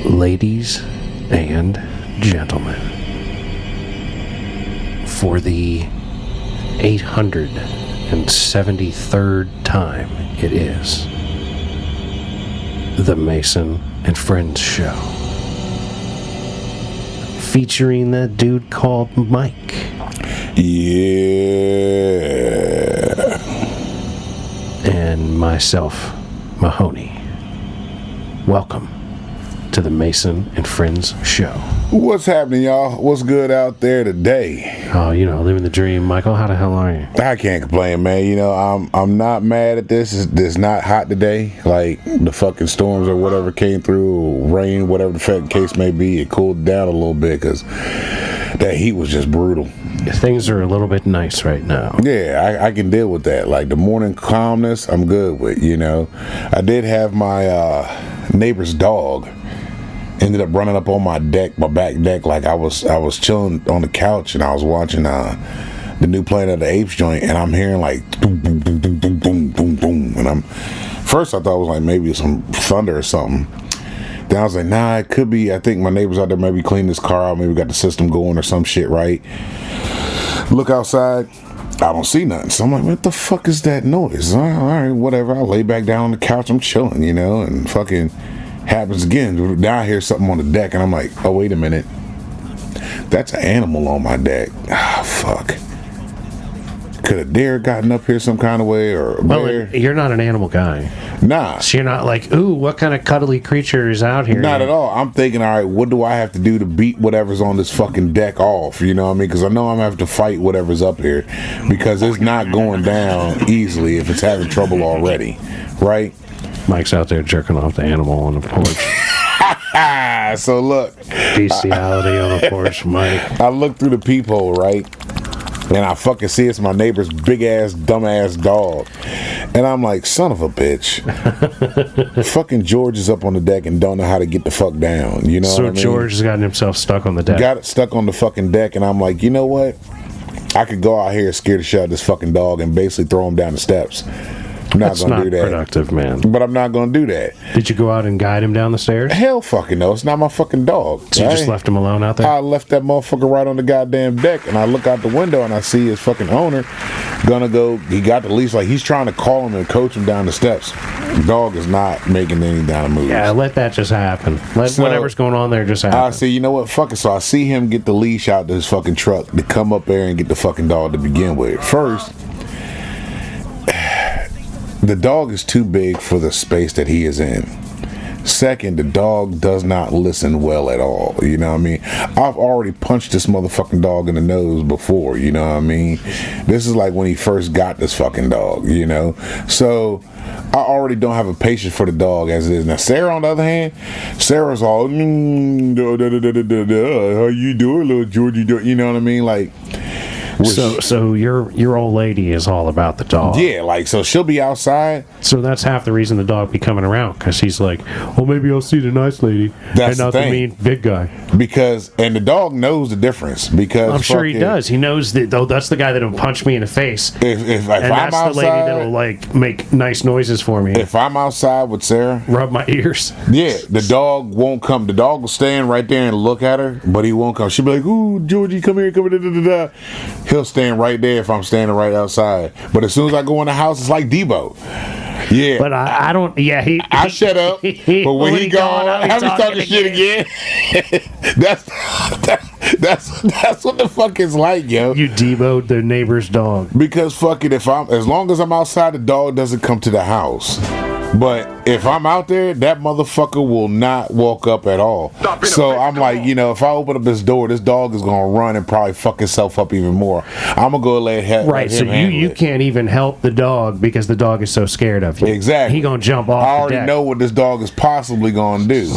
Ladies and gentlemen, for the 873rd time it is, the Mason and Friends Show, featuring that dude called Mike. Yeah. And myself, Mahoney. Welcome to the Mason and Friends Show. What's happening, y'all? What's good out there today? Oh, living the dream. Michael, how the hell are you? I can't complain, man. I'm not mad at this. It's not hot today. Like, the fucking storms or whatever came through, rain, whatever the fucking case may be, it cooled down a little bit because that heat was just brutal. Things are a little bit nice right now. Yeah, I can deal with that. Like, the morning calmness, I'm good with, I did have my neighbor's dog ended up running up on my back deck. Like, I was chilling on the couch and I was watching the new Planet of the Apes joint, and I'm hearing like boom, boom, boom, boom, boom, boom, boom, boom, and first I thought it was like maybe some thunder or something. Then I was like, nah, it could be. I think my neighbor's out there maybe cleaning his car out, maybe got the system going or some shit, right? Look outside, I don't see nothing. So I'm like, what the fuck is that noise? All right, whatever. I lay back down on the couch, I'm chilling, and fucking happens again. Now I hear something on the deck, and I'm like, oh, wait a minute. That's an animal on my deck. Ah, fuck. Could a deer gotten up here some kind of way, or a bear? Well, you're not an animal guy. Nah. So you're not like, ooh, what kind of cuddly creature is out here? Not at all. I'm thinking, all right, what do I have to do to beat whatever's on this fucking deck off? You know what I mean? Because I know I'm going to have to fight whatever's up here, because it's not going down easily if it's having trouble already, right? Mike's out there jerking off the animal on the porch. So look. Bestiality on the porch, Mike. I look through the peephole, right? And I fucking see it's my neighbor's big-ass, dumb-ass dog. And I'm like, son of a bitch. Fucking George is up on the deck and don't know how to get the fuck down. You know what I mean? So George has gotten himself stuck on the deck. Got it stuck on the fucking deck, and I'm like, you know what? I could go out here and scare the shit out of this fucking dog and basically throw him down the steps. I'm not That's gonna not do that. productive, man. But I'm not gonna do that. Did you go out and guide him down the stairs? Hell fucking no. It's not my fucking dog. So you just left him alone out there? I left that motherfucker right on the goddamn deck, and I look out the window and I see his fucking owner gonna go. He got the leash, like he's trying to call him and coach him down the steps. The dog is not making any kind of moves. Yeah, let that just happen. Let whatever's going on there just happen. I say, you know what? Fuck it. So I see him get the leash out to his fucking truck to come up there and get the fucking dog to begin with. First, the dog is too big for the space that he is in. Second, the dog does not listen well at all. You know what I mean? I've already punched this motherfucking dog in the nose before. You know what I mean? This is like when he first got this fucking dog, So I already don't have a patience for the dog as it is. Now, Sarah, on the other hand, Sarah's all, how you doing, little Georgie? You know what I mean? Like, so your old lady is all about the dog. Yeah, like, so she'll be outside. So that's half the reason the dog be coming around, because he's like, well, maybe I'll see the nice lady That's and not the mean big guy. And the dog knows the difference, because I'm sure he does. He knows that, though. That's the guy that'll punch me in the face. If and I'm that's outside, the lady that'll like make nice noises for me. If I'm outside with Sarah, rub my ears. Yeah, the dog won't come. The dog will stand right there and look at her, but he won't come. She'll be like, "Ooh, Georgie, come here, come here." Da, da, da, da. He'll stand right there if I'm standing right outside. But as soon as I go in the house, it's like Debo. Yeah, but I don't. Yeah, I shut up. But when he gone, I be talking shit again. That's what the fuck it's like, yo. You Debo'd the neighbor's dog. Because fuck it, as long as I'm outside, the dog doesn't come to the house. But if I'm out there, that motherfucker will not walk up at all. So I'm like, if I open up this door, this dog is gonna run and probably fuck himself up even more. I'm gonna go let him. Right, so you can't even help the dog because the dog is so scared of you. Exactly. He gonna jump off. I already know what this dog is possibly gonna do.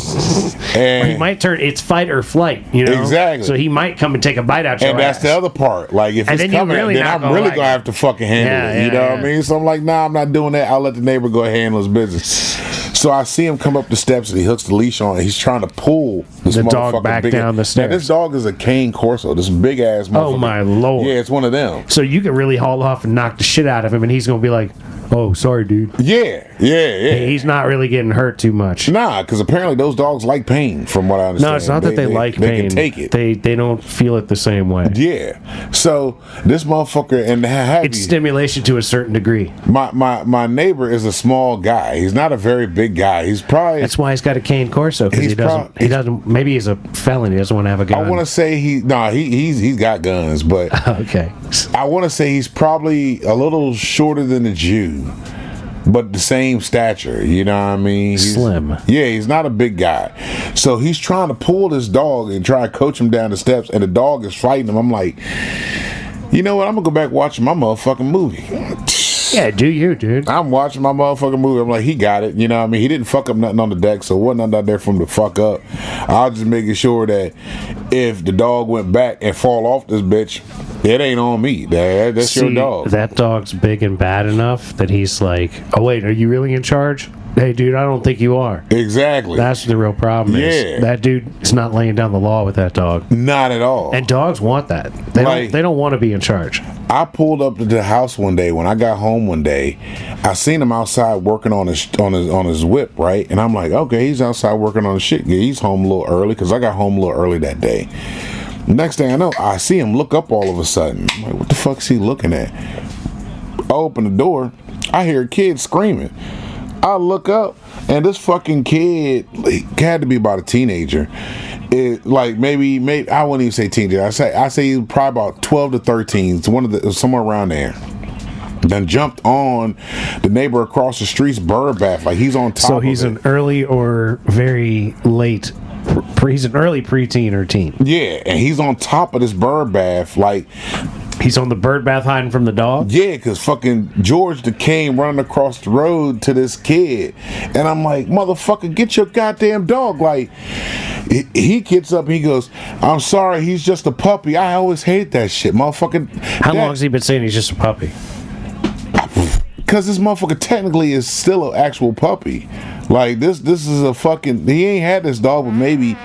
And he might turn. It's fight or flight. Exactly. So he might come and take a bite out your And that's ass. the other part. Like, if and it's coming, then I'm really gonna have to fucking handle it. You know what I mean? So I'm like, nah, I'm not doing that. I'll let the neighbor go ahead and handle his business. So I see him come up the steps and he hooks the leash on and he's trying to pull this dog back down the stairs. Now, this dog is a cane corso, this big ass motherfucker. Oh my lord. Yeah, it's one of them. So you can really haul off and knock the shit out of him and he's gonna be like, Oh, sorry, dude. Yeah. He's not really getting hurt too much. Nah, because apparently those dogs like pain, from what I understand. No, it's not that they like pain. They can take it. They don't feel it the same way. Yeah. So this motherfucker, and it's stimulation to a certain degree. My neighbor is a small guy. He's not a very big guy. He's probably. That's why he's got a cane Corso, because he doesn't. Maybe he's a felon. He doesn't want to have a gun. I want to say he's got guns, but okay. I want to say he's probably a little shorter than a Jew, but the same stature. You know what I mean? He's slim. Yeah, he's not a big guy. So he's trying to pull this dog and try to coach him down the steps, and the dog is fighting him. I'm like, you know what? I'm gonna go back watching my motherfucking movie. Yeah, do you, dude? I'm watching my motherfucking movie. I'm like, he got it. You know what I mean? He didn't fuck up nothing on the deck, so wasn't nothing out there for him to fuck up. I was just making sure that if the dog went back and fall off this bitch, it ain't on me. That's your dog. That dog's big and bad enough that he's like, oh, wait, are you really in charge? Hey, dude, I don't think you are. Exactly. That's the real problem. Is that dude is not laying down the law with that dog. Not at all. And dogs want that. They don't want to be in charge. I pulled up to the house one day when I got home one day. I seen him outside working on his whip, right? And I'm like, okay, he's outside working on his shit. Yeah, he's home a little early because I got home a little early that day. Next thing I know, I see him look up all of a sudden. I'm like, what the fuck is he looking at? I open the door. I hear a kid screaming. I look up, and this fucking kid had to be about a teenager. Maybe I wouldn't even say teenager. I say he was probably about 12 to 13. It's somewhere around there. Then jumped on the neighbor across the street's bird bath, like he's on top. So he's an early or very late. He's an early preteen or teen. Yeah, and he's on top of this bird bath, like. He's on the bird bath hiding from the dog? Yeah, because fucking George came running across the road to this kid. And I'm like, motherfucker, get your goddamn dog. Like, he gets up and he goes, I'm sorry, he's just a puppy. I always hate that shit, motherfucker. How long has he been saying he's just a puppy? Because this motherfucker technically is still an actual puppy. Like, this is a fucking... He ain't had this dog but maybe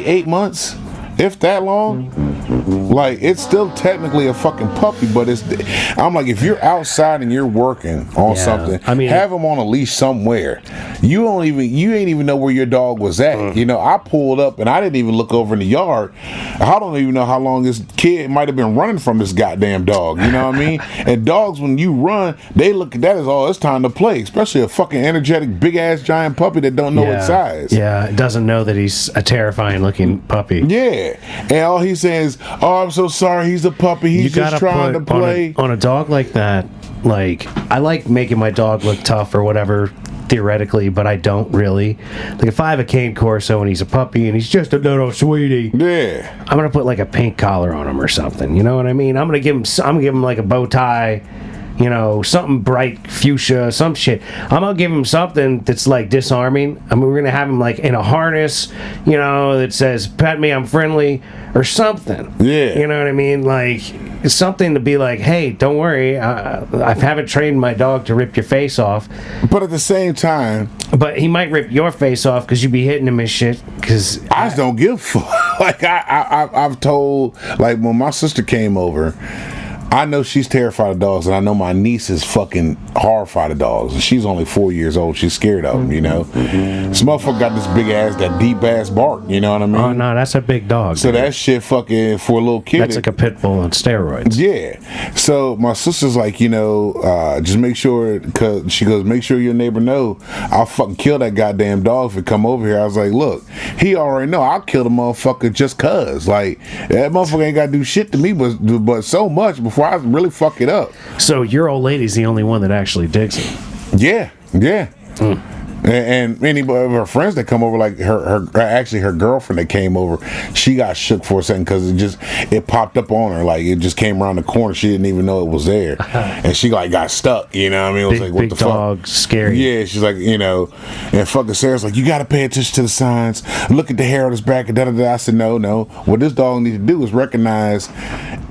8 months. If that long, like, it's still technically a fucking puppy, but I'm like, if you're outside and you're working on something, I mean, have him on a leash somewhere. You ain't even know where your dog was at. You know, I pulled up and I didn't even look over in the yard. I don't even know how long this kid might have been running from this goddamn dog. You know what I mean? And dogs, when you run, they look at that as, oh, it's time to play. Especially a fucking energetic, big ass giant puppy that don't know its size. Yeah, it doesn't know that he's a terrifying looking puppy. Yeah. And all he's saying is, oh, I'm so sorry, he's a puppy, he's just trying to play. On a dog like that, like, I like making my dog look tough or whatever, theoretically, but I don't really. Like, if I have a cane Corso and he's a puppy and he's just a little sweetie, yeah, I'm gonna put like a pink collar on him or something. You know what I mean? I'm gonna give him like a bow tie. You know, something bright, fuchsia, some shit. I'm gonna give him something that's like disarming. I mean, we're gonna have him like in a harness, you know, that says "Pet me, I'm friendly" or something. Yeah, you know what I mean? Like something to be like, "Hey, don't worry, I haven't trained my dog to rip your face off." But at the same time, but he might rip your face off because you be hitting him and shit. Because I just don't give a fuck. Like I've told, like when my sister came over. I know she's terrified of dogs, and I know my niece is fucking horrified of dogs. And she's only 4 years old. She's scared of them, you know. This motherfucker got this big ass, that deep ass bark. You know what I mean? Oh no, that's a big dog. So that shit fucking for a little kid. That's like a pit bull on steroids. Yeah. So my sister's like, you know, just make sure, cause she goes, make sure your neighbor know I'll fucking kill that goddamn dog if it come over here. I was like, look, he already know I'll kill the motherfucker just cause. Like that motherfucker ain't gotta do shit to me, but so much before I really fuck it up. So your old lady's the only one that actually digs it. Yeah. And any of her friends that come over, like her girlfriend that came over, she got shook for a second because it popped up on her, like it just came around the corner. She didn't even know it was there, and she like got stuck. You know what I mean? It was like, what big the dog, fuck? Scary. Yeah, she's like, you know, and fucking Sarah's like, you got to pay attention to the signs. Look at the hair on his back and da da da. I said, no. What this dog needs to do is recognize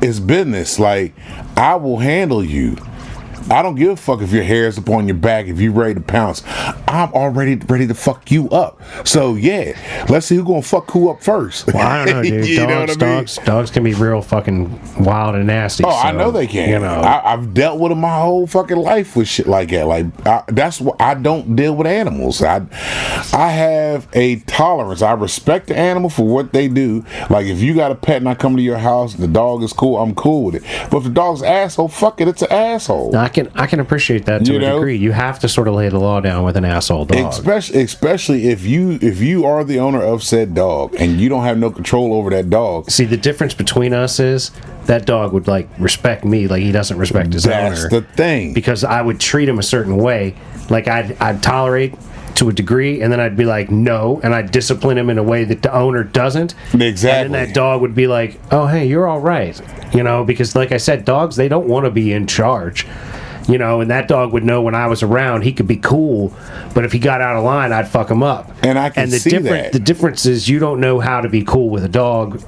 its business. Like, I will handle you. I don't give a fuck if your hair is up on your back, if you're ready to pounce. I'm already ready to fuck you up. So yeah, let's see who's gonna fuck who up first. Well, I don't know, dude. You know what I mean? Dogs can be real fucking wild and nasty. Oh, so, I know they can. You know, I've dealt with them my whole fucking life with shit like that. Like that's what I don't deal with animals. I have a tolerance. I respect the animal for what they do. Like if you got a pet and I come to your house and the dog is cool, I'm cool with it. But if the dog's an asshole, fuck it, it's an asshole. I can appreciate that to a degree. You have to sort of lay the law down with an asshole dog. Especially if you are the owner of said dog and you don't have no control over that dog. See, the difference between us is that dog would like respect me like he doesn't respect his owner. That's the thing. Because I would treat him a certain way. Like I'd tolerate to a degree, and then I'd be like, no, and I'd discipline him in a way that the owner doesn't. Exactly. And then that dog would be like, oh, hey, you're all right. You know, because like I said, dogs, they don't want to be in charge. You know, and that dog would know when I was around, he could be cool, but if he got out of line, I'd fuck him up. And I can see that. The difference is you don't know how to be cool with a dog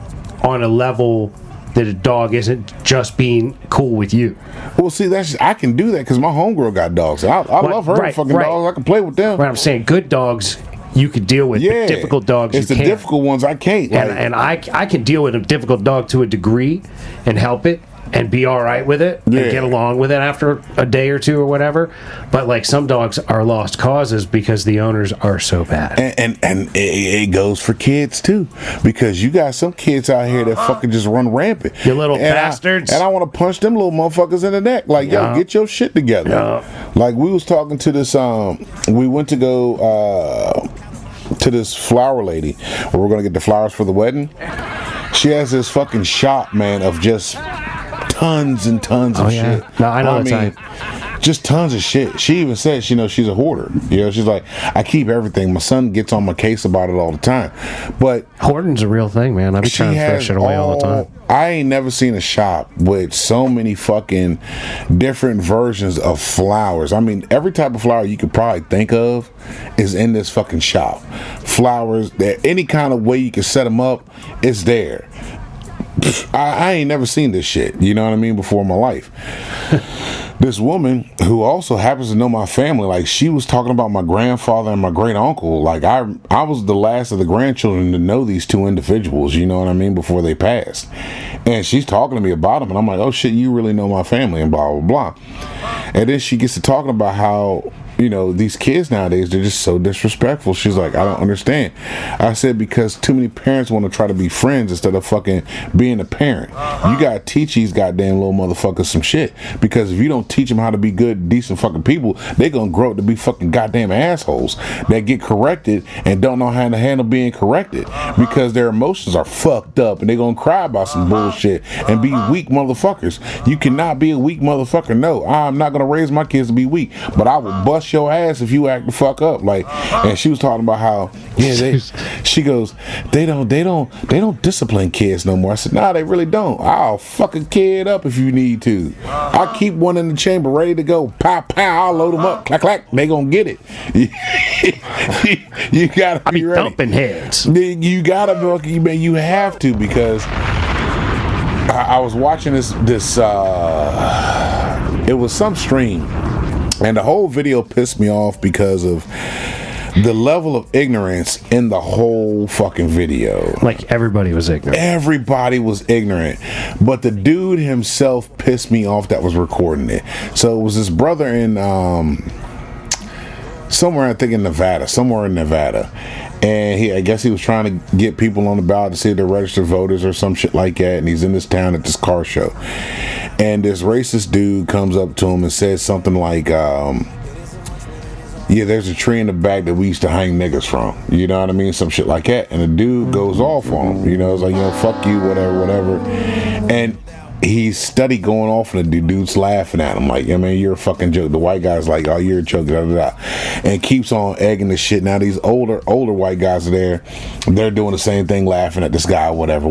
on a level that a dog isn't just being cool with you. Well, see, I can do that because my homegirl got dogs. I love her fucking dogs. I can play with them. Right, I'm saying good dogs you could deal with, but difficult dogs it's you can't. It's the difficult ones I can't. And I can deal with a difficult dog to a degree and help it and be all right with it and get along with it after a day or two or whatever. But like some dogs are lost causes because the owners are so bad. And it goes for kids too, because you got some kids out here that fucking just run rampant. You little bastards. I want to punch them little motherfuckers in the neck. Like, yo, get your shit together. Like we was talking to this, we went to go to this flower lady where we're gonna get the flowers for the wedding. She has this fucking shop, man, of just tons and tons of shit. No, I know just tons of shit. She even said, she's a hoarder. You know, she's like, I keep everything. My son gets on my case about it all the time. But hoarding's a real thing, man. I be trying to throw shit away all the time. I ain't never seen a shop with so many fucking different versions of flowers. I mean, every type of flower you could probably think of is in this fucking shop. Flowers, that any kind of way you can set them up, it's there. I ain't never seen this shit, you know what I mean, before in my life. This woman who also happens to know my family, like she was talking about my grandfather and my great uncle. Like I was the last of the grandchildren to know these two individuals, you know what I mean, before they passed. And she's talking to me about them, and I'm like, oh shit, you really know my family, and blah blah blah. And then she gets to talking about how, you know, these kids nowadays, they're just so disrespectful. She's like, I don't understand. I said, because too many parents want to try to be friends instead of fucking being a parent. You gotta teach these goddamn little motherfuckers some shit, because if you don't teach them how to be good, decent fucking people, they're gonna grow up to be fucking goddamn assholes that get corrected and don't know how to handle being corrected, because their emotions are fucked up and they're gonna cry about some bullshit and be weak motherfuckers. You cannot be a weak motherfucker. No, I'm not gonna raise my kids to be weak, but I will bust your ass if you act the fuck up. Like, and she was talking about how she goes, they don't discipline kids no more. I said, nah, they really don't. I'll fuck a kid up if you need to. I keep one in the chamber ready to go. Pow pow, I'll load them up. Clack clack, they gonna get it. You gotta be ready. Thumping heads. You gotta be, you have to, because I was watching this it was some stream, and the whole video pissed me off because of the level of ignorance in the whole fucking video. Like everybody was ignorant. Everybody was ignorant. But the dude himself pissed me off that was recording it. So it was this brother in somewhere in Nevada. And I guess he was trying to get people on the ballot to see if they're registered voters or some shit like that. And he's in this town at this car show. And this racist dude comes up to him and says something like, yeah, there's a tree in the back that we used to hang niggas from. You know what I mean? Some shit like that. And the dude goes off on him. You know, it's like, you know, fuck you, whatever. And he's steady going off, and the dude's laughing at him like, I mean, you're a fucking joke. The white guy's like, oh, you're a joke, da da da, and keeps on egging the shit. Now these older white guys are there, they're doing the same thing, laughing at this guy, whatever.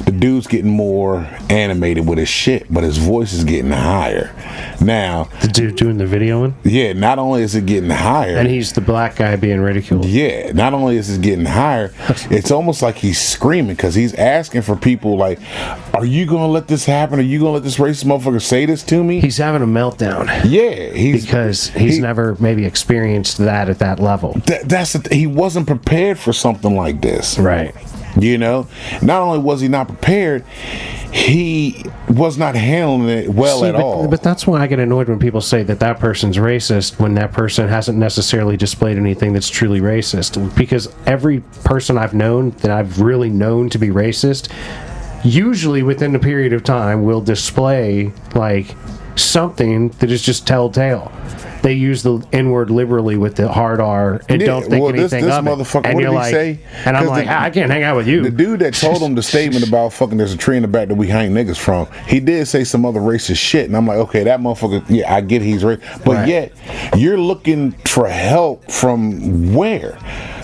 The dude's getting more animated with his shit, but his voice is getting higher. Now the dude doing the videoing, yeah, not only is it getting higher, and he's the black guy being ridiculed. Yeah, not only is it getting higher, it's almost like he's screaming, because he's asking for people like, are you gonna let let this happen? Are you gonna let this racist motherfucker say this to me? He's having a meltdown. Yeah, because he's never maybe experienced that at that level. He wasn't prepared for something like this. Right. You know, not only was he not prepared, he was not handling it well at all. But that's why I get annoyed when people say that person's racist when that person hasn't necessarily displayed anything that's truly racist. Because every person I've known that I've really known to be racist, usually within a period of time, will display like something that is just telltale. They use the N-word liberally with the hard R and don't think anything this of it. Motherfucker, and what you're did like, he say? And I'm like, I can't hang out with you. The dude that told him the statement about fucking there's a tree in the back that we hang niggas from, he did say some other racist shit. And I'm like, okay, that motherfucker, yeah, I get he's racist. But yet, you're looking for help from where?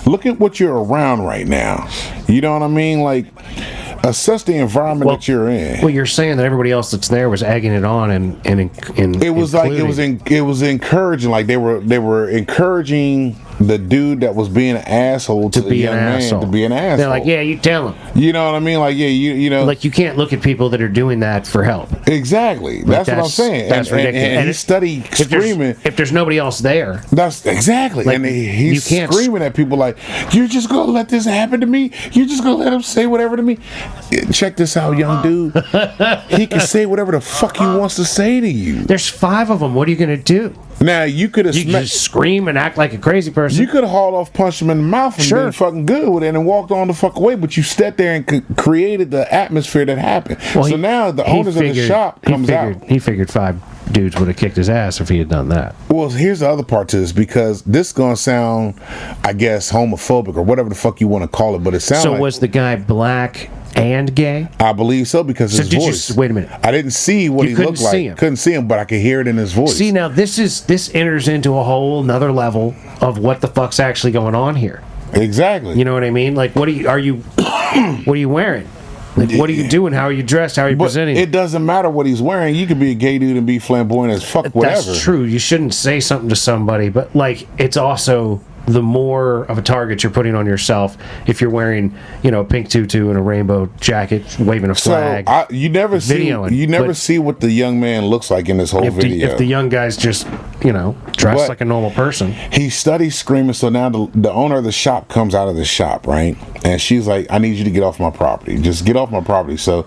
Look at what you're around right now. You know what I mean? Like, assess the environment that you're in. Well, you're saying that everybody else that's there was egging it on and it was like it was encouraging. Like they were encouraging the dude that was being an asshole to the young man to be an asshole. They're like, yeah, you tell him. You know what I mean? Like, yeah, you know, like you can't look at people that are doing that for help. Exactly. That's what I'm saying. That's ridiculous. And he studied screaming. If there's nobody else there, that's exactly. Like, and he's screaming at people like, "You're just gonna let this happen to me? You're just gonna let him say whatever to me?" Check this out, young dude. He can say whatever the fuck he wants to say to you. There's 5 of them. What are you gonna do? Now you could have just scream and act like a crazy person. You could have hauled off, punched him in the mouth, and been fucking good with it, and walked on the fuck away. But you stepped there and created the atmosphere that happened. Well, so now the owners of the shop comes out. He figured 5 dudes would have kicked his ass if he had done that. Well, here's the other part to this, because this is gonna sound, I guess, homophobic or whatever the fuck you want to call it, but it sounds. So was the guy black and gay? I believe so, because his voice. Wait a minute. I didn't see what he looked like. Couldn't see him, but I could hear it in his voice. See, now this enters into a whole another level of what the fuck's actually going on here. Exactly. You know what I mean? Like, what are you what are you wearing? Like, what are you doing? How are you dressed? How are you presenting? It doesn't matter what he's wearing. You could be a gay dude and be flamboyant as fuck, whatever. That's true. You shouldn't say something to somebody, but like, it's also the more of a target you're putting on yourself if you're wearing, a pink tutu and a rainbow jacket, waving a flag. So you never see what the young man looks like in this whole video. If the young guy's just, dressed like a normal person. He studies screaming, so now the owner of the shop comes out of the shop, right? And she's like, I need you to get off my property. Just get off my property. So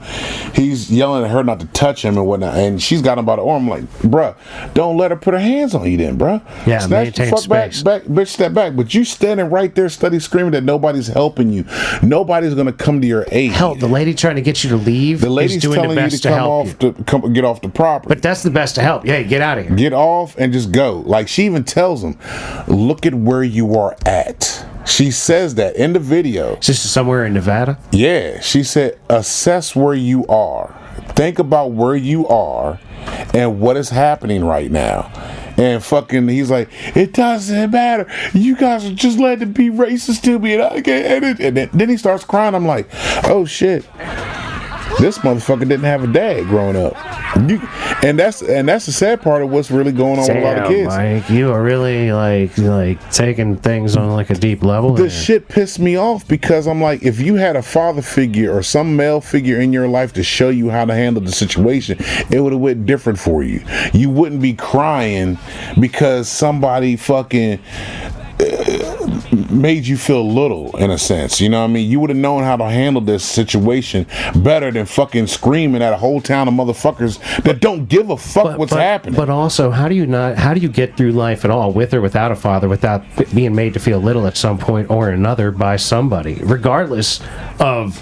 he's yelling at her not to touch him and whatnot. And she's got him by the arm. I'm like, bruh, don't let her put her hands on you then, bruh. Yeah, maintain space. Back, bitch, step back. But you standing right there, screaming that nobody's helping you. Nobody's gonna come to your aid. Hell, the lady trying to get you to leave. The lady's doing telling the best you to get off the property. But that's the best to help. Yeah, get out of here. Get off and just go. Like, she even tells him, look at where you are at. She says that in the video. Is this somewhere in Nevada? Yeah, she said, assess where you are. Think about where you are and what is happening right now. And fucking, he's like, it doesn't matter. You guys are just letting it be racist to me. And then he starts crying. I'm like, oh shit. This motherfucker didn't have a dad growing up. And that's the sad part of what's really going on with a lot of kids. Mike, you are really like taking things on like a deep level. The shit pissed me off, because I'm like, if you had a father figure or some male figure in your life to show you how to handle the situation, it would have went different for you. You wouldn't be crying because somebody fucking made you feel little, in a sense. You know what I mean? You would have known how to handle this situation better than fucking screaming at a whole town of motherfuckers that don't give a fuck what's happening. But also, how do you get through life at all, with or without a father, without being made to feel little at some point or another by somebody, regardless of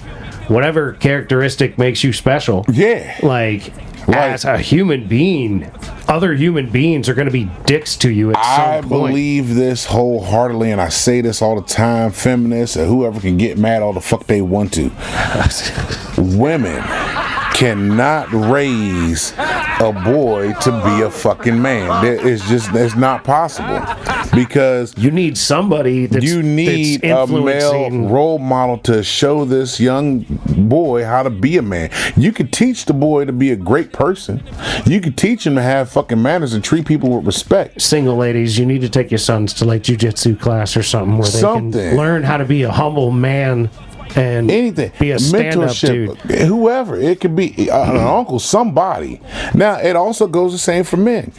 whatever characteristic makes you special? Yeah. Like, as a human being, other human beings are going to be dicks to you at some point. I believe this wholeheartedly, and I say this all the time. Feminists or whoever can get mad all the fuck they want to. Women cannot raise a boy to be a fucking man. It's not possible, because you need somebody that's a male role model to show this young boy how to be a man. You could teach the boy to be a great person. You could teach him to have fucking manners and treat people with respect. Single ladies, you need to take your sons to like jiu-jitsu class or something where they can learn how to be a humble man and anything, be a stand-up dude. Whoever it could be, an uncle, somebody. Now it also goes the same for men.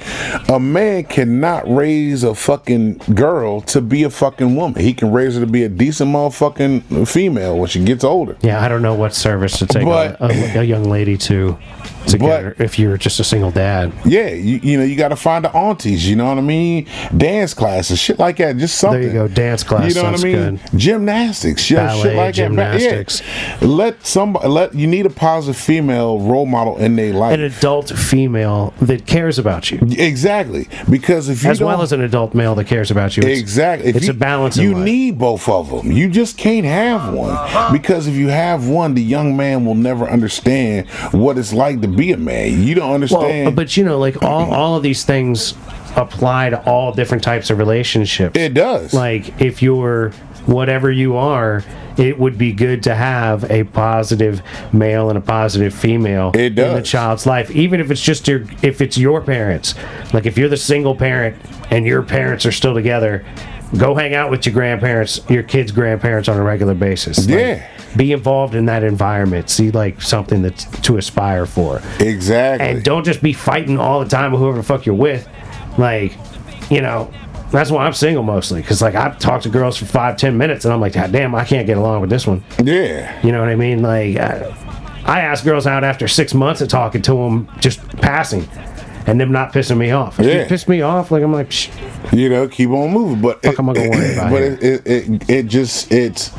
A man cannot raise a fucking girl to be a fucking woman. He can raise her to be a decent motherfucking female when she gets older. Yeah, I don't know what service to take a young lady to get her if you're just a single dad. Yeah, you know, you got to find the aunties, you know what I mean? Dance classes, shit like that, just something. There you go, dance class. You know what I mean? Good. Gymnastics, ballet, shit like gymnastics. that. Yeah. You need a positive female role model in their life. An adult female that cares about you. Exactly, because if you as well as an adult male that cares about you. Exactly, it's a balance. You in life. need both of them. You just can't have one, because if you have one, the young man will never understand what it's like to be a man. You don't understand. Well, but you know, like all of these things apply to all different types of relationships. It does. Like if you're whatever you are, it would be good to have a positive male and a positive female in the child's life, even if it's just if it's your parents. Like if you're the single parent and your parents are still together, go hang out with your grandparents, your kids' grandparents on a regular basis. Yeah. Like, be involved in that environment. See like something that's to aspire for. Exactly. And don't just be fighting all the time with whoever the fuck you're with. Like, you know, that's why I'm single mostly. Because, like, I talk to girls for 5-10 minutes and I'm like, God damn, I can't get along with this one. Yeah. You know what I mean? Like, I ask girls out after 6 months of talking to them, just passing, and them not pissing me off. If you piss me off, like, I'm like, psh. You know, keep on moving. But fuck am I gonna worry about? But it's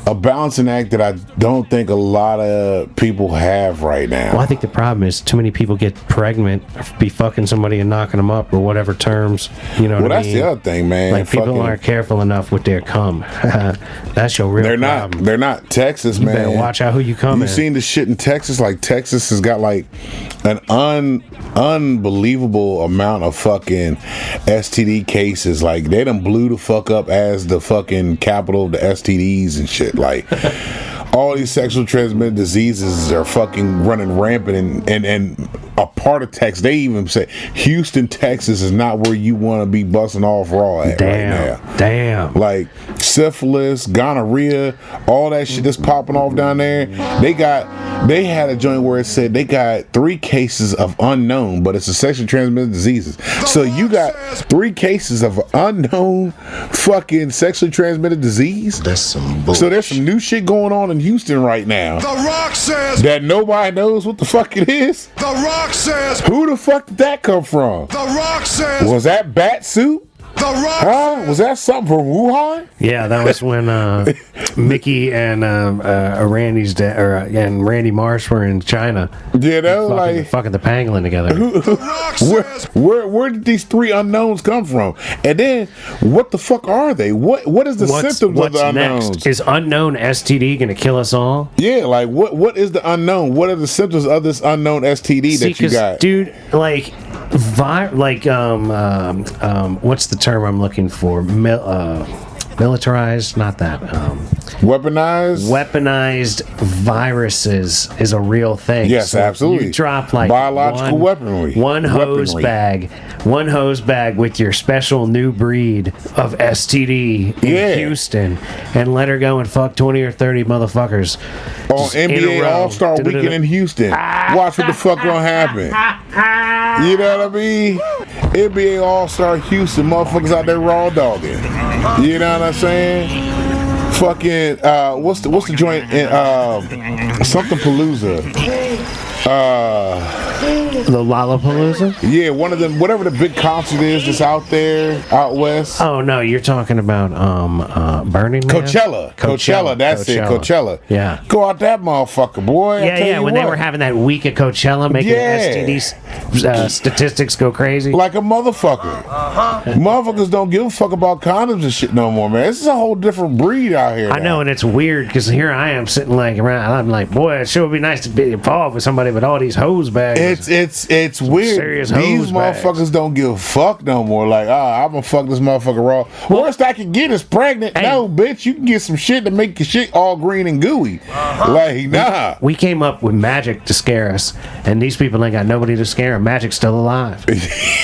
a balancing act that I don't think a lot of people have right now. Well, I think the problem is too many people get pregnant, be fucking somebody and knocking them up, or whatever terms. You know what I mean? Well, that's the other thing, man. Like people aren't careful enough with their cum. That's your real problem. They're not. Texas, you man. Better watch out who you come in. You seen the shit in Texas? Like Texas has got like an unbelievable amount of fucking STD cases. Like they done blew the fuck up as the fucking capital of the STDs and shit. Like all these sexual transmitted diseases are fucking running rampant, and a part of Texas, they even say Houston, Texas is not where you want to be busting off raw at right now. Damn. Like syphilis, gonorrhea, all that shit that's popping off down there. They had a joint where it said they got 3 cases of unknown, but it's a sexually transmitted diseases. So you got 3 cases of unknown fucking sexually transmitted disease. That's some bullshit. So there's some new shit going on in Houston right now. The Rock says that nobody knows what the fuck it is. The Rock says who the fuck did that come from? The Rock says was that bat suit? The Rock was that something from Wuhan? Yeah, that was when Mickey and Randy's and Randy Marsh were in China. You know, fucking the pangolin together. Where did these 3 unknowns come from? And then what the fuck are they? What is the symptoms of the unknowns? Next? Is unknown STD gonna kill us all? Yeah, like what is the unknown? What are the symptoms of this unknown STD that you got? Dude, like what's the term I'm looking for? Militarized, not that. Weaponized viruses is a real thing. Yes, so absolutely. You drop like biological weaponry. One hose bag with your special new breed of STD in Houston, and let her go and fuck 20 or 30 motherfuckers on NBA All-Star Weekend in Houston. Watch what the fuck gonna happen. You know what I mean? NBA All-Star Houston, motherfuckers out there raw dogging. You know what I'm saying? Fucking what's the joint in something Palooza? The Lollapalooza? Yeah, one of them, whatever the big concert is that's out there, out west. Oh no, you're talking about Burning Man? Coachella, that's it, Coachella. Yeah. Go out that motherfucker, boy. Yeah, when they were having that week at Coachella, making STD statistics go crazy. Like a motherfucker. Motherfuckers don't give a fuck about condoms and shit no more, man. This is a whole different breed out here. I know, and it's weird because here I am sitting like around. I'm like, boy, it sure would be nice to be involved with somebody somebody with all these hose bags. It's weird. serious These hose bags. motherfuckers don't give a fuck no more. Like, I'm gonna fuck this motherfucker raw. Worst I can get is pregnant. Hey. No, bitch, you can get some shit to make your shit all green and gooey. Like, nah. We came up with magic to scare us, and these people ain't got nobody to scare them. Magic's still alive,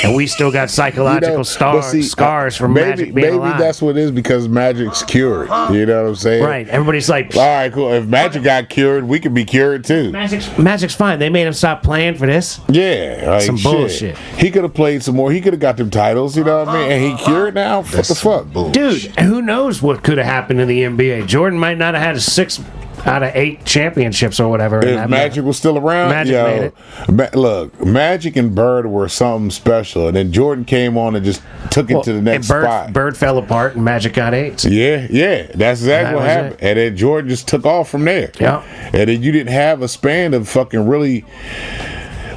and we still got psychological but see, scars from maybe, Magic being maybe alive. that's what it is, because Magic's cured. You know what I'm saying? Right. Everybody's like, All right, cool. If Magic got cured, we could be cured too. Magic's fine. They made him stop playing for this. Yeah, like, Some shit. bullshit. He could have played some more. He could have got them titles. You know what I mean? And he cured now. What the fuck, Dude, who knows what could have happened in the NBA? Jordan might not have had 6 out of 8 championships or whatever. If Magic was still around, Magic made it. Look, Magic and Bird were something special, and then Jordan came on and just took it to the next and spot. Bird fell apart and Magic got 8. Yeah, that's exactly That what was happened. it. And then Jordan just took off from there. Yeah. And then you didn't have a span of fucking really.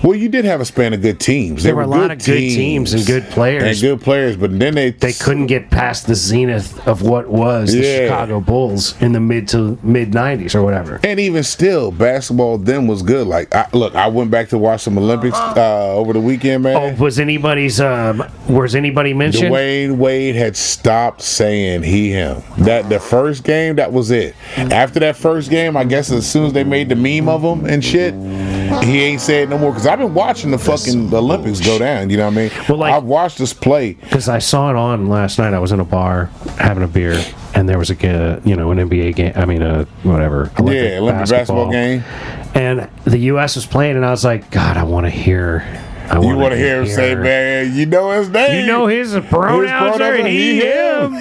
Well, you did have a span of good teams. There were a lot of good teams and good players. But then they couldn't get past the zenith of what was the Chicago Bulls in the mid 90s or whatever. And even still, basketball then was good. Like, I went back to watch some Olympics over the weekend, man. Oh, was anybody mentioned? Dwayne Wade had stopped saying him. That the first game, that was it. After that first game, I guess as soon as they made the meme of him and shit, he ain't said no more. Because I've been watching the fucking Olympics go down. You know what I mean? Well, I've watched this play. Because I saw it on last night. I was in a bar having a beer, and there was an NBA game. I mean, whatever. Olympic basketball game. And the U.S. was playing, and I was like, God, I want to hear. You want to hear him say, man, you know his name. You know his pronouns are he, him.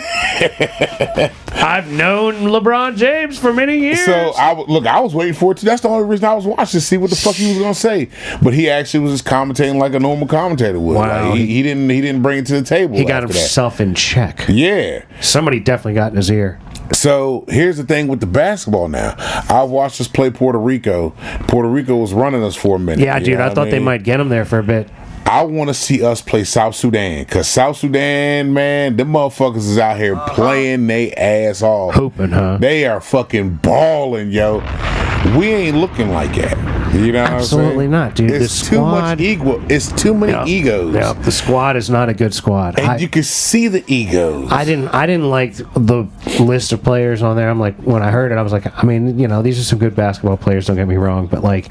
I've known LeBron James for many years. So, I was waiting for it too. That's the only reason I was watching to see what the fuck he was going to say. But he actually was just commentating like a normal commentator would. Wow. Like, he didn't bring it to the table. He got himself in check. Yeah. Somebody definitely got in his ear. So here's the thing with the basketball now. I watched us play Puerto Rico. Puerto Rico was running us for a minute. Yeah, dude, I thought they might get him there for a bit. I want to see us play South Sudan, because South Sudan, man, them motherfuckers is out here playing they ass off. Hooping, huh? They are fucking balling, yo. We ain't looking like that. You know what I'm saying? Absolutely not, dude. It's too much ego. It's too many egos. Yeah, the squad is not a good squad. And you can see the egos. I didn't like the list of players on there. I'm like, when I heard it, I was like, I mean, these are some good basketball players, don't get me wrong, but like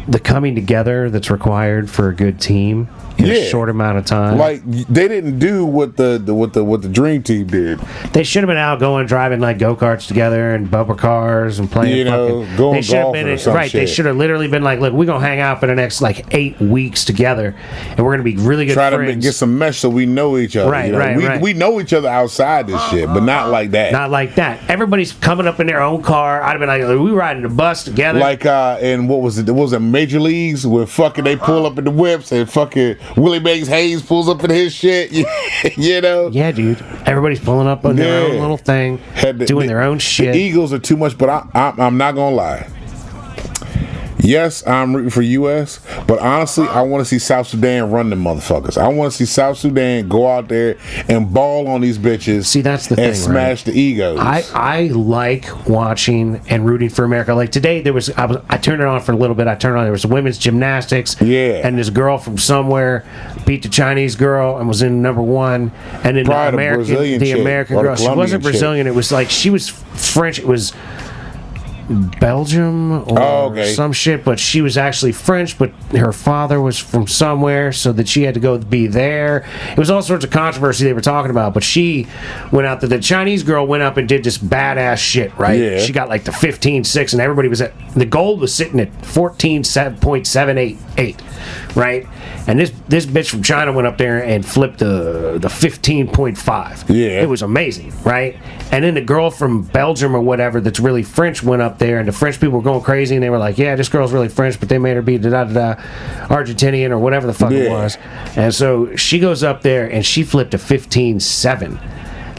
the coming together that's required for a good team in a short amount of time. Like, they didn't do what the dream team did. They should have been out going driving like go-karts together and bumper cars and playing going golfing or some right, shit. They should have literally been like, look, we're gonna hang out for the next like 8 weeks together, and we're gonna be really good friends. Try to get some mesh so we know each other. Right. We know each other outside this shit, but not like that. Not like that. Everybody's coming up in their own car. I'd have been like, we riding the bus together. Like and what was it? What was it? Major Leagues, where fucking they pull up in the whips and fucking Willie Mays Hayes pulls up in his shit. You know? Yeah, dude. Everybody's pulling up on their own little thing, doing their own shit. The Eagles are too much, but I'm not gonna lie. Yes, I'm rooting for U.S., but honestly, I want to see South Sudan run them motherfuckers. I want to see South Sudan go out there and ball on these bitches. See, that's the thing, and smash the egos. I like watching and rooting for America. Like today, I turned it on for a little bit. There was women's gymnastics. Yeah. And this girl from somewhere beat the Chinese girl and was in #1. And then the American girl. She wasn't Brazilian. It was like she was French. It was Belgium or some shit, but she was actually French, but her father was from somewhere, so that she had to go be there. It was all sorts of controversy they were talking about, but she went out there. The Chinese girl went up and did this badass shit, right? Yeah. She got like the 15.6, and everybody was at the gold was sitting at 14.788, right? And this bitch from China went up there and flipped the 15.5. Yeah. It was amazing, right? And then the girl from Belgium or whatever that's really French went up there, and the French people were going crazy, and they were like, yeah, this girl's really French, but they made her be Argentinian or whatever the fuck it was. And so she goes up there and she flipped a 15.7.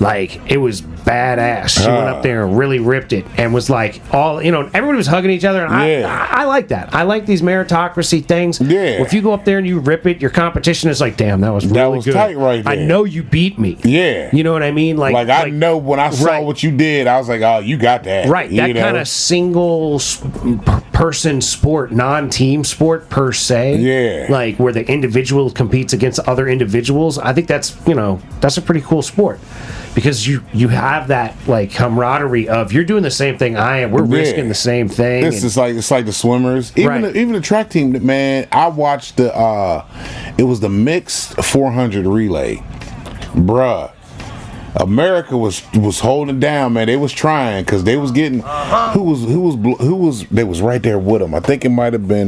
Like, it was badass. She went up there and really ripped it and was like, everybody was hugging each other. And I like that. I like these meritocracy things. Yeah. If you go up there and you rip it, your competition is like, damn, that was really good. Tight right there. I know you beat me. Yeah. You know what I mean? Like I know when I saw what you did, I was like, oh, you got that. Right. That kind of single person sport, non-team sport per se. Yeah. Like where the individual competes against other individuals. I think that's that's a pretty cool sport. Because you have that like camaraderie of you're doing the same thing I am. We're risking the same thing. It's like the swimmers, even the track team. Man, I watched it was the mixed 400 relay, bruh. America was holding down, man. They was trying because they was getting who was they was right there with them. I think it might have been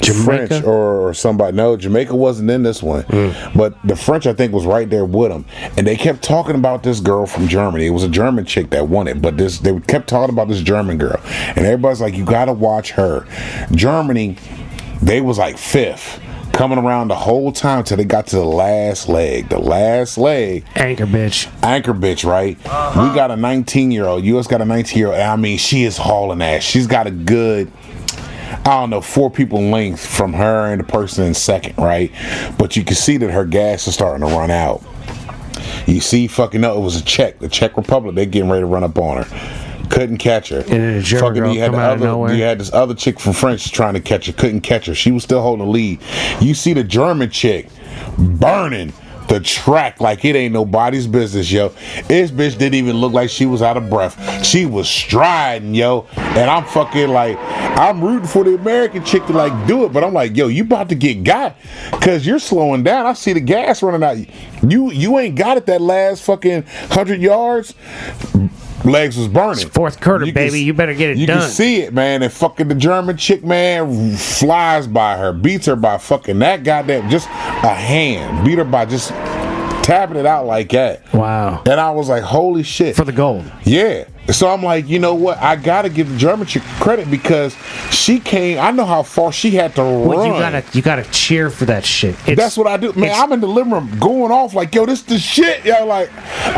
Jamaica? French or somebody. No, Jamaica wasn't in this one, but the French I think was right there with them, and they kept talking about this girl from Germany. It was a German chick that won it, but they kept talking about this German girl, and everybody's like, you gotta watch her. Germany, they was like fifth, coming around the whole time till they got to the last leg. Anchor bitch, right? We got a 19-year-old. US got a 19-year-old. I mean, she is hauling ass. She's got a good, I don't know, 4 people length from her and the person in second, right? But you can see that her gas is starting to run out. You see, fucking no, it was the Czech Republic. They're getting ready to run up on her. Couldn't catch her. And then a German girl come out of nowhere. You had this other chick from French trying to catch her. Couldn't catch her. She was still holding the lead. You see the German chick burning the track like it ain't nobody's business, yo. This bitch didn't even look like she was out of breath. She was striding, yo. And I'm fucking like, I'm rooting for the American chick to like do it, but I'm like, yo, you about to get got because you're slowing down. I see the gas running out. You ain't got it that last fucking 100 yards. Legs was burning. It's fourth quarter, baby. You better get it done. You can see it, man. And fucking the German chick, man, flies by her, beats her by fucking that goddamn, just a hand. Beat her by just tapping it out like that. Wow. And I was like, holy shit. For the gold. Yeah. So I'm like, you know what? I gotta give the German chick credit because she came. I know how far she had to run. Well, you gotta cheer for that shit. That's what I do, man. I'm in the living room going off like, yo, this the shit, yo. Like,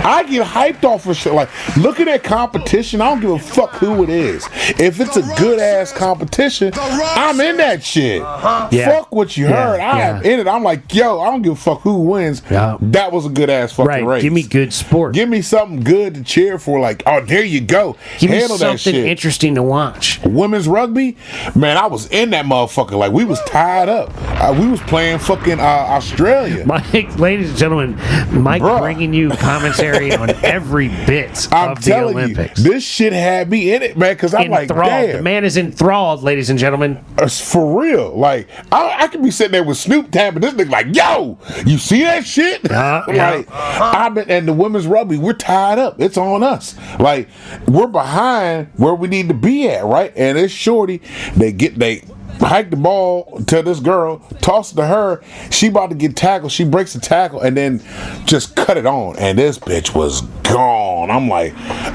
I get hyped off for shit. Like, look at that competition. I don't give a fuck who it is. If it's a good ass competition, I'm in that shit. Yeah. Fuck what you heard. I am in it. I'm like, yo, I don't give a fuck who wins. Yeah. That was a good ass fucking race. Give me good sport. Give me something good to cheer for. Like, oh, there you go. Give Handle me something that shit. interesting to watch. Women's rugby, man, I was in that motherfucker. Like, we was tied up. We was playing fucking Australia. Mike, ladies and gentlemen, Mike bringing you commentary on every bit of the Olympics. You, this shit had me in it, man, because I'm like, damn. The man is enthralled, ladies and gentlemen. It's for real. Like, I could be sitting there with Snoop tapping this nigga like, yo, you see that shit? And the women's rugby, we're tied up. It's on us. Like, we're behind where we need to be at, right? And it's shorty. They hike the ball to this girl, toss it to her. She about to get tackled. She breaks the tackle and then just cut it on. And this bitch was gone. I'm like,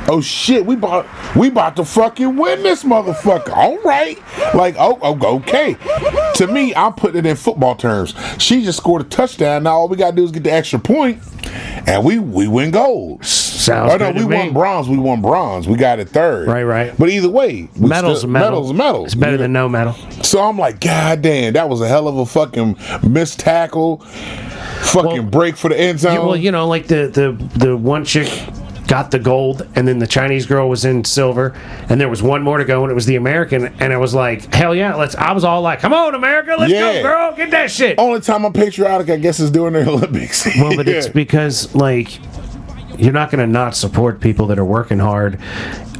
oh shit, we about to fucking win this motherfucker. All right. Like, oh okay. To me, I'm putting it in football terms. She just scored a touchdown. Now all we gotta do is get the extra point, and we win gold. Sounds good to me. won bronze. We won bronze. We got it third. Right. But either way, medals. Medals. It's better than no medal. So I'm like, God damn, that was a hell of a fucking missed tackle. Fucking break for the end zone. Well, you know, like the one chick got the gold, and then the Chinese girl was in silver, and there was one more to go, and it was the American, and it was like, hell yeah, I was all like, come on, America, let's go, girl, get that shit. Only time I'm patriotic, I guess, is during the Olympics. Well, but it's because, like, you're not going to not support people that are working hard,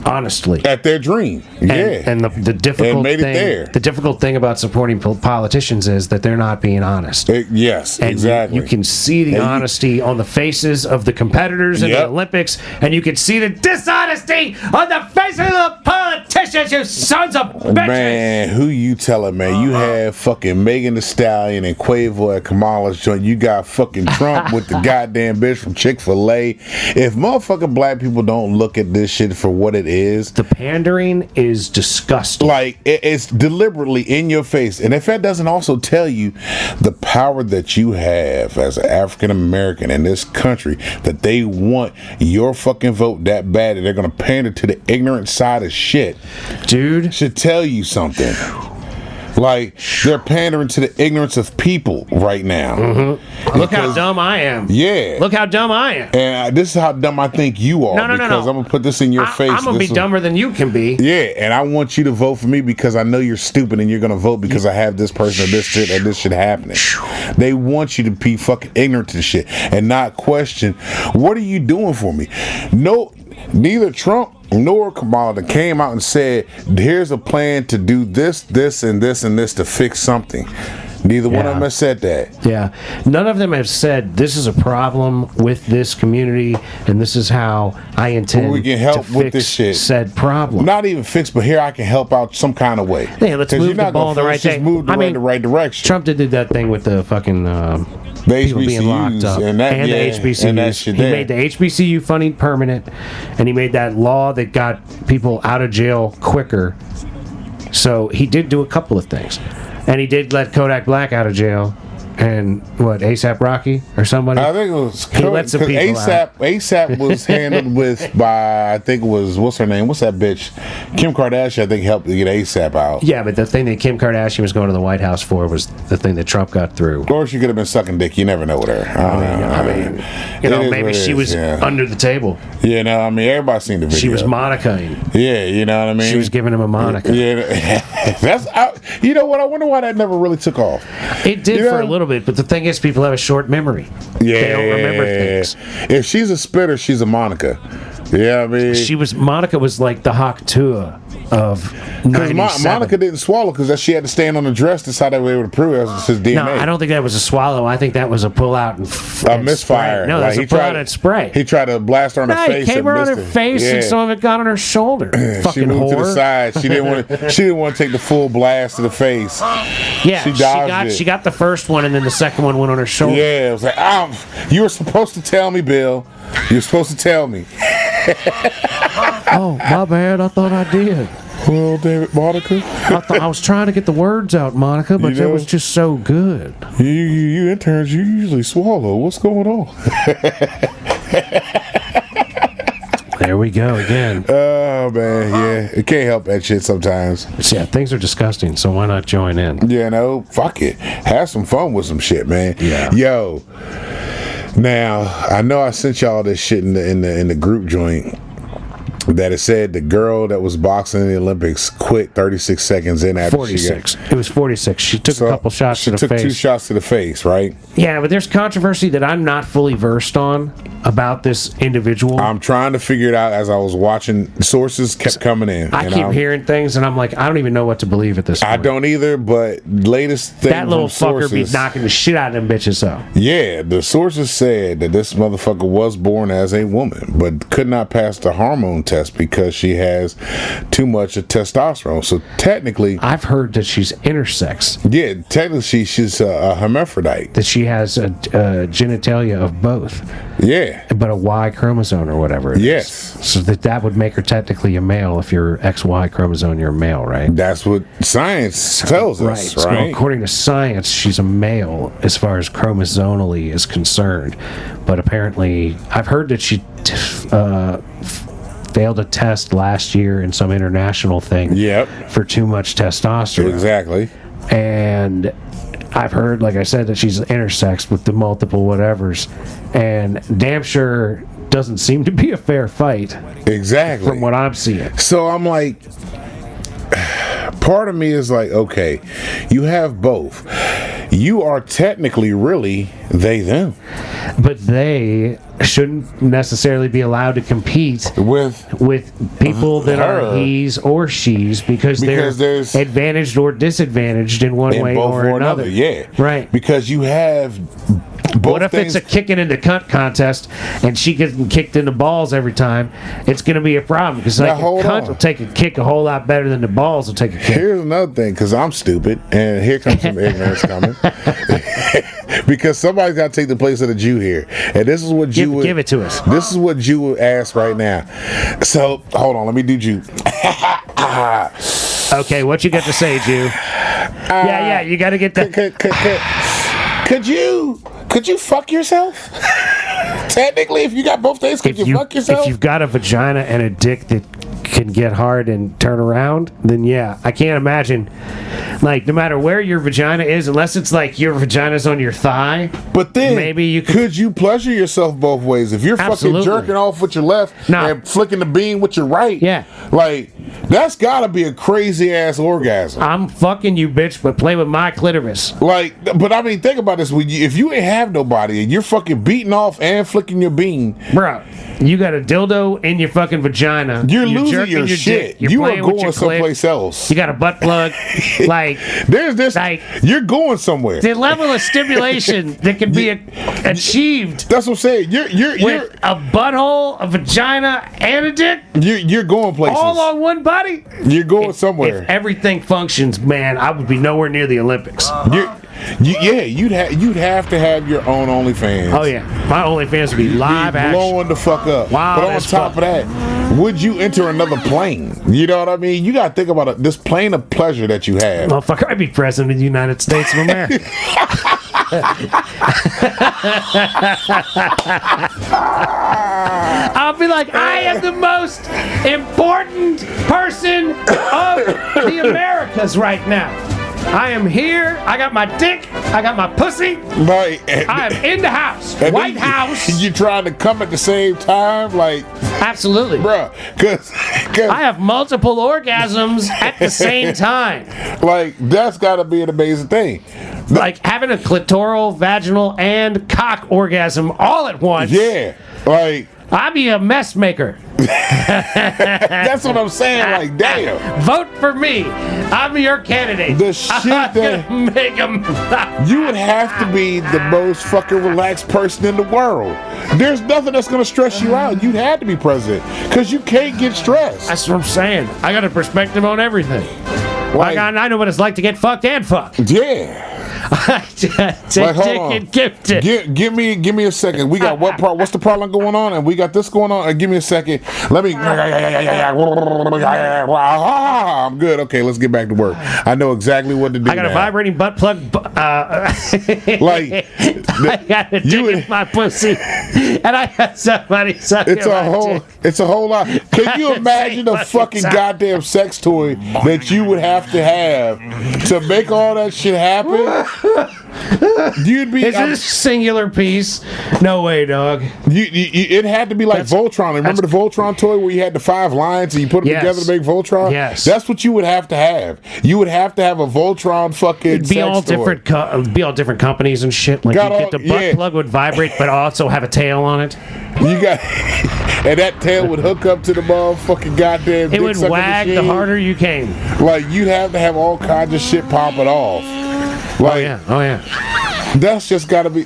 honestly, at their dream. And the difficult made thing, it there. The difficult thing about supporting politicians is that they're not being honest. Yes, and exactly. You can see the honesty on the faces of the competitors in the Olympics, and you can see the dishonesty on the faces of the politicians, you sons of bitches. Man, who you telling, man? You have fucking Megan Thee Stallion and Quavo at Kamala's joint. You got fucking Trump with the goddamn bitch from Chick-fil-A. If motherfucking black people don't look at this shit for what it is, the pandering is disgusting. Like, it's deliberately in your face. And if that doesn't also tell you the power that you have as an African American in this country, that they want your fucking vote that bad, that they're gonna pander to the ignorant side of shit, dude, should tell you something. Like, they're pandering to the ignorance of people right now. Look how dumb I am. Yeah. Look how dumb I am. And this is how dumb I think you are. No. Because I'm going to put this in your face. I'm going to be dumber than you can be. Yeah, and I want you to vote for me because I know you're stupid and you're going to vote because I have this person or this shit happening. They want you to be fucking ignorant to shit and not question, what are you doing for me? No, neither Trump nor Kamala came out and said, here's a plan to do this, this, and this, and this to fix something. Neither one of them has said that. Yeah. None of them have said, this is a problem with this community, and this is how I intend we can help to with fix this shit. said problem. Not even fix, but here I can help out some kind of way. Yeah, let's 'Cause move you're the not ball gonna the right force just way. move the right direction. Trump did that thing with the fucking The people being locked HBCUs up and that, the HBCUs. and that shit He there. made the HBCU funding permanent, and he made that law that got people out of jail quicker. So he did do a couple of things, and he did let Kodak Black out of jail. And what, ASAP Rocky or somebody? I think it was He let some people ASAP was handled with by, I think it was, what's her name? What's that bitch? Kim Kardashian, I think, helped to get ASAP out. Yeah, but the thing that Kim Kardashian was going to the White House for was the thing that Trump got through. Or she could have been sucking dick. You never know with her. I mean, you know, maybe she was under the table. You know, I mean, everybody's seen the video. She was Monica-ing. Yeah, you know what I mean? She was giving him a Monica. Yeah, that's out. You know what? I wonder why that never really took off. It did for a little bit, but the thing is, people have a short memory. Yeah, they don't remember things. If she's a spitter, she's a Monica. Yeah, I mean, Monica was like the Haktua of 97. Monica didn't swallow because she had to stand on the dress. That's how they were able to prove it was his DNA. No, I don't think that was a swallow. I think that was a pull out and misfire. Spray. No, that's a pull out and spray. He tried to blast her on her face. He came her on her face, and some of it got on her shoulder. Fucking she moved whore. to the side. She didn't want to. She didn't want to take the full blast to the face. Yeah, she got the first one, and then the second one went on her shoulder. Yeah, it was like, you were supposed to tell me, Bill. You were supposed to tell me. Oh, my bad. I thought I did. Well, David, Monica. I was trying to get the words out, Monica, but it was just so good. You interns, you usually swallow. What's going on? There we go again. Oh, man, yeah. It can't help that shit sometimes. Yeah, things are disgusting, so why not join in? You know, fuck it. Have some fun with some shit, man. Yeah. Yo. Now, I know I sent y'all this shit in the group joint. That it said the girl that was boxing in the Olympics quit 36 seconds in after 46. It was 46. She took a couple shots to the face. She took 2 shots to the face, right? Yeah, but there's controversy that I'm not fully versed on about this individual. I'm trying to figure it out as I was watching. Sources kept coming in. I keep hearing things, and I'm like, I don't even know what to believe at this point. I don't either, but latest thing that little from fucker sources, be knocking the shit out of them bitches, though. Yeah, the sources said that this motherfucker was born as a woman, but could not pass the hormone test because she has too much of testosterone. So technically, I've heard that she's intersex. Yeah, technically she's a hermaphrodite. That she has a genitalia of both. Yeah, but a Y chromosome or whatever it is. So that would make her technically a male. If you're XY chromosome, you're a male, right? That's what science tells us, right? So according to science, she's a male as far as chromosomally is concerned. But apparently, I've heard that she failed a test last year in some international thing for too much testosterone. Exactly. And I've heard, like I said, that she's intersex with the multiple whatevers, and damn sure doesn't seem to be a fair fight. Exactly. From what I'm seeing. So I'm like, part of me is like, okay, you have both. You are technically really they, them. But they shouldn't necessarily be allowed to compete with people that are he's or she's because they're advantaged or disadvantaged in one way or another. Yeah. Right. Because you have both. What if it's a kicking into cunt contest and she gets kicked in the balls every time? It's going to be a problem because like a cunt will take a kick a whole lot better than the balls will take a kick. Here's another thing, because I'm stupid, and here comes some ignorance coming. Because somebody's got to take the place of the Jew here, and this is what Jew give it to us. This is what Jew would ask right now. So hold on, let me do Jew. Okay, what you got to say, Jew? Yeah, you got to get that. Could you fuck yourself? Technically, if you got both things, could you fuck yourself? If you've got a vagina and a dick that can get hard and turn around, then yeah, I can't imagine. Like, no matter where your vagina is, unless it's like your vagina's on your thigh. But then, maybe you could you pleasure yourself both ways? If you're Absolutely. fucking jerking off with your left and flicking the bean with your right, yeah, like that's gotta be a crazy ass orgasm. I'm fucking you, bitch, but play with my clitoris. Like, but I mean, think about this: if you ain't have nobody and you're fucking beating off and flicking your bean, bro, you got a dildo in your fucking vagina. You're losing your shit. You're you are playing with going your someplace clit. else. You got a butt plug. Like, there's this. Like, you're going somewhere. The level of stimulation that can be achieved. That's what I'm saying. You're with a butthole, a vagina, and a dick. You're going places. All on one body. You're going somewhere. If everything functions, man, I would be nowhere near the Olympics. You'd have to have your own OnlyFans. Oh yeah, my OnlyFans would be live action, blowing the fuck up. Wow, but on top of that, would you enter another plane? You know what I mean? You got to think about this plane of pleasure that you have. Motherfucker, I'd be president of the United States of America. I'll be like, I am the most important person of the Americas right now. I am here. I got my dick. I got my pussy. Right. I am in the house. White House. You trying to come at the same time? Like, absolutely. Bruh. Cause I have multiple orgasms at the same time. Like, that's got to be an amazing thing. Like having a clitoral, vaginal, and cock orgasm all at once. Yeah. Like, I'd be a mess maker. That's what I'm saying. Like, damn. Vote for me. I'm your candidate. The shit that make them. You would have to be the most fucking relaxed person in the world. There's nothing that's gonna stress you out. You'd have to be president because you can't get stressed. That's what I'm saying. I got a perspective on everything. Like, I know what it's like to get fucked and fucked. Yeah. Take like, dick and gift it. Give me a second. We got what's the problem going on? And we got this going on. Give me a second. Let me. I'm good. Okay, let's get back to work. I know exactly what to do. I got a vibrating butt plug. Like I got a dick in my pussy, and I got somebody sucking It's a whole lot. Can you imagine a fucking goddamn sex toy that you would have to make all that shit happen? You'd be. Is this a singular piece? No way, dog. It had to be like Voltron. Remember the Voltron toy where you had the 5 lines and you put them together to make Voltron? Yes. That's what you would have to have. You would have to have a Voltron fucking It'd be all different. Be all different companies and shit. Like you get the butt plug would vibrate, but also have a tail on it. You got. And that tail would hook up to the motherfucking goddamn. It would wag the harder you came. Like you'd have to have all kinds of shit popping off. Like, oh yeah. That's gotta be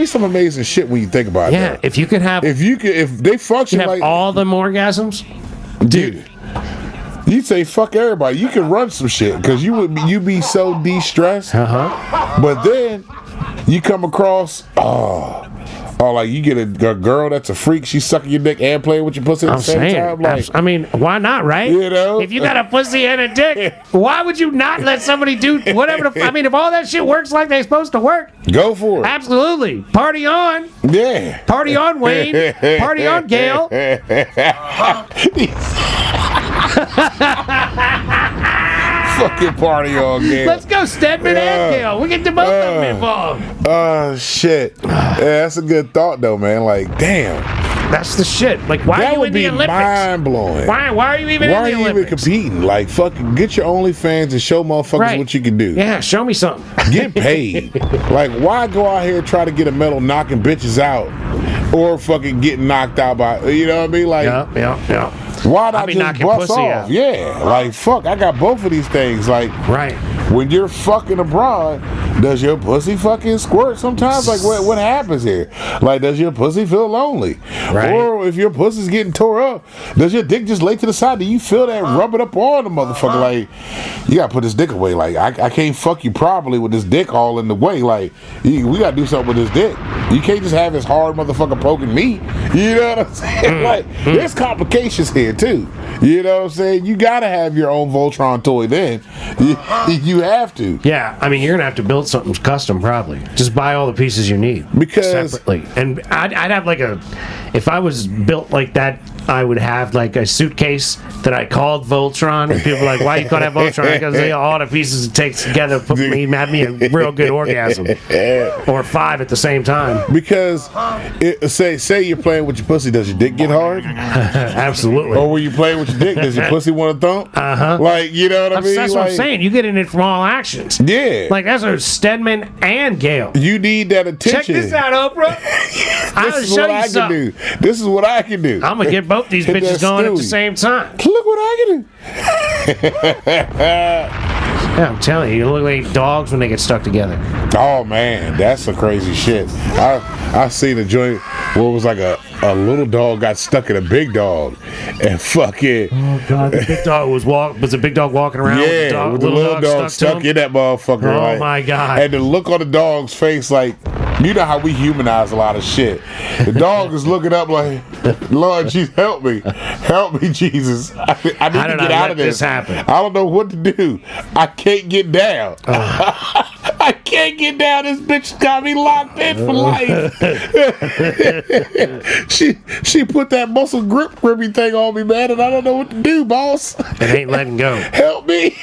some amazing shit when you think about it. Yeah, if you could have, if they function have like all them orgasms, dude. You'd say fuck everybody. You could run some shit because you'd be so de-stressed. But then you come across like you get a girl that's a freak. She's sucking your dick and playing with your pussy at the same time. Like, I mean, why not, right? You know, if you got a pussy and a dick, why would you not let somebody do whatever? I mean, if all that shit works like they're supposed to work, go for it. Absolutely, party on. Yeah, party on, Wayne. Party on, Gail. Fucking party on, Gail. Let's go, Stedman and Gail. We get the both of them involved. Oh shit. Yeah, that's a good thought though, man. Like, damn. That's the shit. Like, why are you in the Olympics? Mind blowing. Why are you even in the Olympics? Why are you even competing? Like, fucking get your OnlyFans and show motherfuckers what you can do. Yeah, show me something. Get paid. Like, why go out here and try to get a medal knocking bitches out or fucking getting knocked out by, you know what I mean? Like, yeah. Why not just bust off? Out. Yeah, like fuck, I got both of these things. Like, when you're fucking abroad, does your pussy fucking squirt sometimes? Like, what happens here? Like, does your pussy feel lonely? Right. Or if your pussy's getting tore up, does your dick just lay to the side? Do you feel that rubbing up on the motherfucker? Like, you gotta put this dick away. Like, I can't fuck you properly with this dick all in the way. Like, we gotta do something with this dick. You can't just have this hard motherfucker poking me. You know what I'm saying? Like, there's complications here too. You know what I'm saying? You gotta have your own Voltron toy then. You have to. Yeah, I mean, you're gonna have to build something custom probably. Just buy all the pieces you need. Because separately. And I'd have like if I was built like that I would have like a suitcase that I called Voltron, and people were like, "Why you call that Voltron?" Because all the pieces it takes together put me had me a real good orgasm, or 5 at the same time. Because say you're playing with your pussy, does your dick get hard? Absolutely. Or when you playing with your dick, does your pussy want to thump? Like, you know what I mean? That's what I'm saying. You get in it from all actions. Yeah. Like that's a Stedman and Gale. You need that attention. Check this out, Oprah. This is what I can do. This is what I can do. I'm gonna get both these bitches going at the same time. Look what I can do. Yeah, I'm telling you, you look like dogs when they get stuck together. Oh man, that's some crazy shit. I seen a joint where it was like a little dog got stuck in a big dog, and fucking. Oh god, the big dog was a big dog walking around. Yeah, with the little dog stuck in that motherfucker. Oh like, my god! And the look on the dog's face, like, you know how we humanize a lot of shit. The dog is looking up like, Lord, Jesus, help me, Jesus! I need to get out of this. Happen? I don't know what to do. I can't get down. I can't get down. This bitch got me locked in for life. She put that muscle grippy thing on me, man, and I don't know what to do, boss. It ain't letting go. Help me.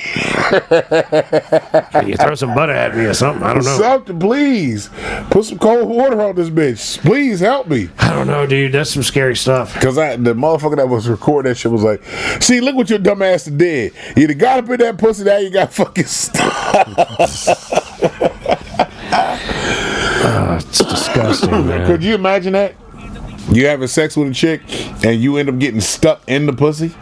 You throw some butter at me or something. I don't know. Something, please. Put some cold water on this bitch. Please help me. I don't know, dude. That's some scary stuff. Because the motherfucker that was recording that shit was like, see, look what your dumb ass did. You either got up in that pussy, now you got fucking stuck. It's disgusting, man. Could you imagine that? You having sex with a chick and you end up getting stuck in the pussy?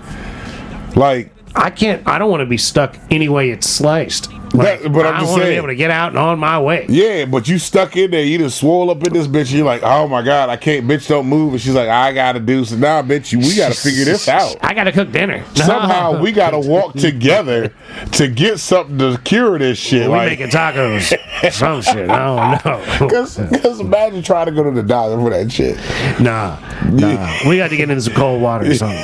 Like, I don't want to be stuck any way it's sliced. Like, but I'm I just want to be saying. able to get out and on my way. Yeah, but you stuck in there. You just swole up in this bitch. And you're like, oh my God, I can't. Bitch, don't move. And she's like, I gotta do. So now, bitch, we gotta figure this out. I gotta cook dinner. Somehow we gotta walk together to get something to cure this shit. We like, making tacos. Some shit. I don't know. Because imagine trying to go to the doctor for that shit. Nah. We got to get into some cold water or something.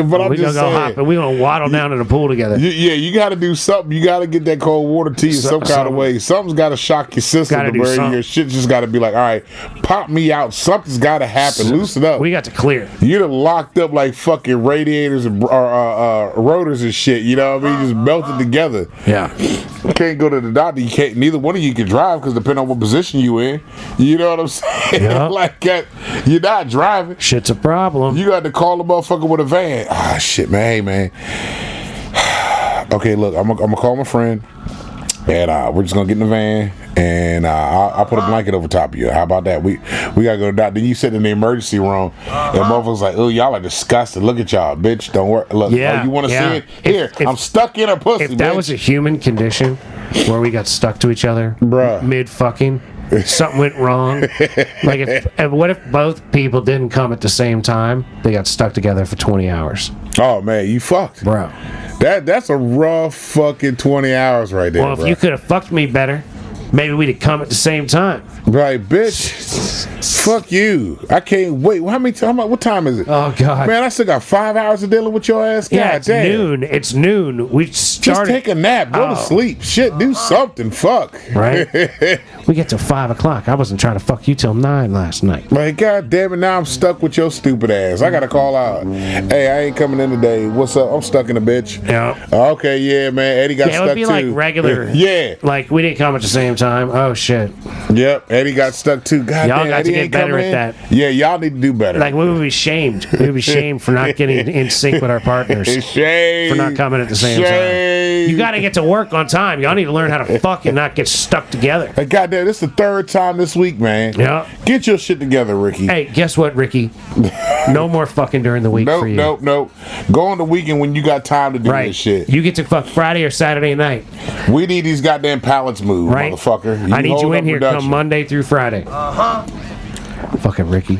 But I'm We just gonna go saying. hop and we gonna waddle down to the pool together. Yeah, you got to do something. You got to get that cold water to you some kind of way. Something's got to shock your system Gotta to do where something. your shit just got to be like, all right, pop me out. Something's got to happen. Loosen up. We got to clear. You're done locked up like fucking radiators and rotors and shit. You know what I mean? Just melted together. Yeah. You can't go to the doctor. You can't. Neither one of you can drive because depending on what position you in. You know what I'm saying? Yeah. Like that. You're not driving. Shit's a problem. You got to call the motherfucker with a van. Ah, shit, man. Hey, man. Okay, look, I'm gonna call my friend, and we're just gonna get in the van, and I'll put a blanket over top of you. How about that? We gotta go to the doctor. Then you sit in the emergency room, and motherfuckers like, oh, y'all are disgusting. Look at y'all, bitch. Don't worry. Look, Yeah, you want to yeah. see it? Here, If- I'm stuck in a pussy. If that bitch. was a human condition where we got stuck to each other Bruh. mid fucking, something went wrong. Like, what if both people didn't come at the same time? They got stuck together for 20 hours. Oh man, you fucked, Bro. That's a rough fucking 20 hours right there. Well, if bro. you could have fucked me better, maybe we'd have come at the same time. Right, bitch. Fuck you. I can't wait. How many times? What time is it? Oh, God. Man, I still got 5 hours of dealing with your ass. Yeah, God it's damn. noon. It's noon. We Just started. take a nap. Go to Oh. sleep. Shit, do something. Fuck. Right? We get till 5 o'clock. I wasn't trying to fuck you till 9 last night. Like, God damn it, now I'm stuck with your stupid ass. I gotta call out. Hey, I ain't coming in today. What's up? I'm stuck in a bitch. Yeah. Okay, yeah, man. Eddie got Yeah, it stuck would be too. like regular. Yeah. Like, we didn't come at the same time. Oh, shit. Yep. Eddie got stuck too. God Y'all damn, got to Eddie get ain't better coming at in. that. Yeah, y'all need to do better. Like, we would be shamed. We would be shamed for not getting in sync with our partners. Shame. For not coming at the same Shame. time. You got to get to work on time. Y'all need to learn how to fuck and not get stuck together. Like, goddamn, this is the third time this week, man. Yeah. Get your shit together, Ricky. Hey, guess what, Ricky? No more fucking during the week for you. Nope. Go on the weekend when you got time to do Right. this shit. You get to fuck Friday or Saturday night. We need these goddamn pallets moved, Right? motherfucker. I need hold you up in here production. come Monday through Friday. Fucking Ricky.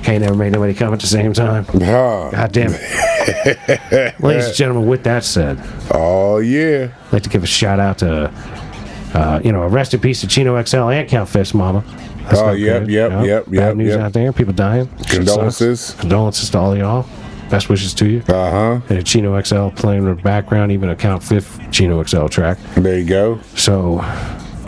Can't never make nobody come at the same time. God damn it. Ladies and gentlemen, with that said, Oh, yeah. I'd like to give a shout out to, rest in peace to Chino XL and Count Fist Mama. That's Oh, not yep, good, yep, you know? yep, Bad yep, news yep. out there. People dying. Shit Condolences. sucks. Condolences to all y'all. Best wishes to you. Uh-huh. And a Chino XL playing in the background, even a Count Fifth Chino XL track. There you go. So,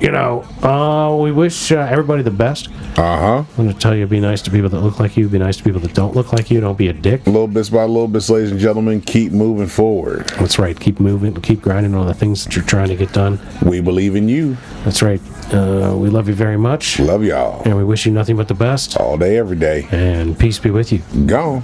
we wish everybody the best. Uh-huh. I'm going to tell you, be nice to people that look like you. Be nice to people that don't look like you. Don't be a dick. Little bits by little bits, ladies and gentlemen, keep moving forward. That's right. Keep moving. Keep grinding on the things that you're trying to get done. We believe in you. That's right. We love you very much. Love y'all. And we wish you nothing but the best. All day, every day. And peace be with you. Gone.